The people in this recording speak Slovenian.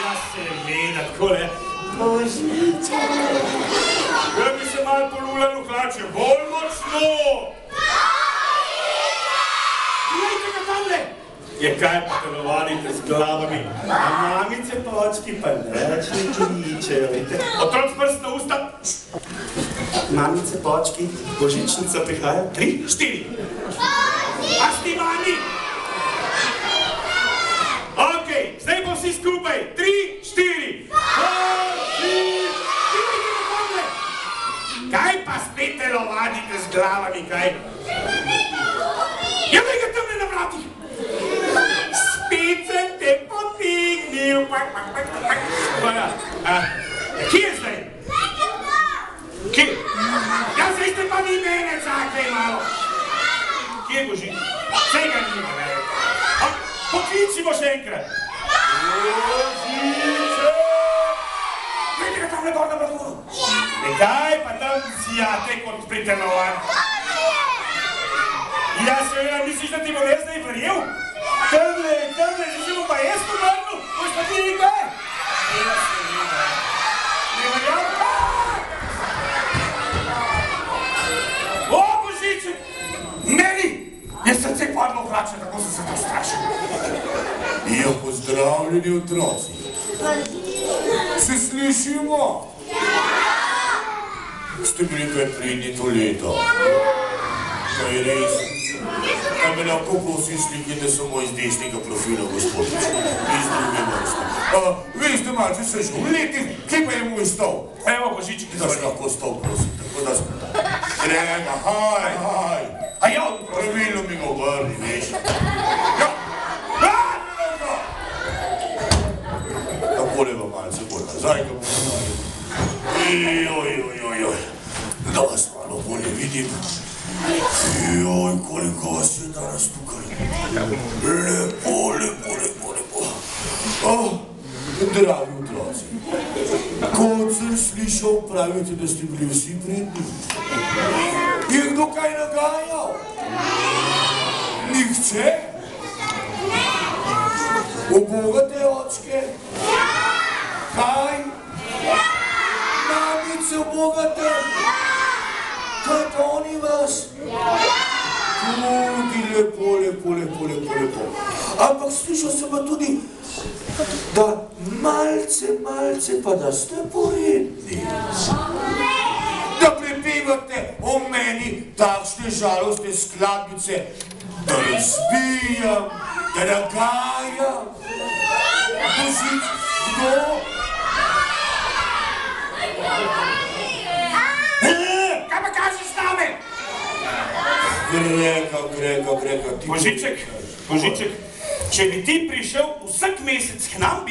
Ja, seveda, takole. Božiček. Ja bi se malo polulal v hlače, bolj močno. Glejte ga tamle. Je kaj pa telovadite z glavami, a mamice pa očki pa neč ne kličejo, vidite? Otrok prst na usta. Mamice pa očki, božičnica prihaja. 3, 4. A sti mami? Okej, zdaj pa vsi skupaj. 3, 4. Kaj pa spet telovadite z glavami, kaj? Ja, kaj ga tamle na vratih? Spet sem te potignil. Kje je zdaj? Kje? Ja, zdaj ste pa vi mene, čakaj malo. Kje je Božič? Sej ga nima, ne? Pokličimo še enkrat. Božiček! Vidite ga tamle gor na braduru? Kaj pa tam zijate kot pri tenovanju? Ja, seveda, misliš, da ti bo jaz zdaj verjel? Tamle, že se bo pa jaz povrnil, boš pa ti nekaj? Ja, seveda. Ne verjam? O, Božiček! Meni je srce padlo v hlače, tako sem se to strašil. Ja, pozdravljeni otroci. Se slišimo? Ste bili kaj pridni to leto? To je res. Kaj me lahko prosim slikite samo iz desnega profila, gospodič. Iz druge vrste. Vi ste malce se žuliti, kje pa je moj stol? Evo, Božiček, Da se lahko stol prosim, tako da smo. Grega, haj. A ja, Pravilno mi ga obrni, veš. Ja. Takole vam malce bolj nazaj, ga bom nazaj. Joj. Da vas malo bolje vidim. Joj, koliko vas je danes tukaj. Lepo. Dragi otroci, kot sem slišal, pravite, da ste bili vsi pridni. Je kdo kaj nagajal? Nihče? Ubogate očke? Kaj? Mamice ubogate? Kaj pa oni vas? Tudi lepo. Ampak slišal sem pa tudi, da malce pa da ste poredni. Da prepevate o meni takšne žalostne skladbice, da razbijam, da nagajam. Božič, kdo? kaj pa kažeš name? Grega. Božiček, če bi ti prišel vsak mesec k nam,